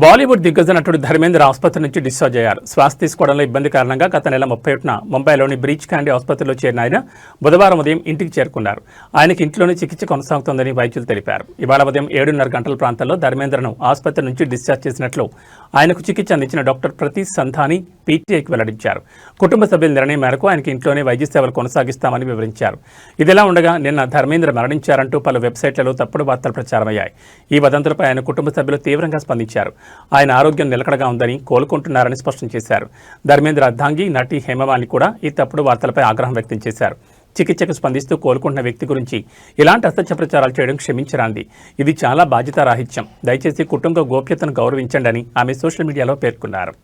బాలీవుడ్ దిగ్గజ నటుడు ధర్మేంద్ర ఆసుపత్రి నుంచి డిశ్చార్జ్ అయ్యారు. శ్వాస తీసుకోవడంలో ఇబ్బంది కారణంగా గత నెల 31న ముంబైలోని బ్రీచ్ క్యాండీ ఆసుపత్రిలో చేరిన ఆయన బుధవారం ఉదయం ఇంటికి చేరుకున్నారు. ఆయనకి ఇంట్లోనే చికిత్స కొనసాగుతోందని వైద్యులు తెలిపారు. ఇవాళ ఉదయం 7:30 గంటల ప్రాంతంలో ధర్మేంద్రను ఆసుపత్రి నుంచి డిశ్చార్జ్ చేసినట్లు ఆయనకు చికిత్స అందించిన డాక్టర్ ప్రతీష్ సంధాని పీటీఐకి వెల్లడించారు. కుటుంబ సభ్యుల నిర్ణయం మేరకు ఆయనకి ఇంట్లోనే వైద్య సేవలు కొనసాగిస్తామని వివరించారు. ఇదిలా ఉండగా నిన్న ధర్మేంద్ర మరణించారంటూ పలు వెబ్సైట్లలో తప్పుడు వార్తలు ప్రచారమయ్యాయి. ఈ వదంతులపై ఆయన కుటుంబ సభ్యులు తీవ్రంగా స్పందించారు. ఆయన ఆరోగ్యం నిలకడగా ఉందని, కోలుకుంటున్నారని స్పష్టం చేశారు. ధర్మేంద్ర అర్ధాంగి నటి హేమమాలిని కూడా ఈ తప్పుడు వార్తలపై ఆగ్రహం వ్యక్తం చేశారు. చికిత్సకు స్పందిస్తూ కోలుకుంటున్న వ్యక్తి గురించి ఇలాంటి అసత్య ప్రచారాలు చేయడం క్షమించరాంది. ఇది చాలా బాధ్యతారాహిత్యం. దయచేసి కుటుంబ గోప్యతను గౌరవించండి అని ఆమె సోషల్ మీడియాలో పేర్కొన్నారు.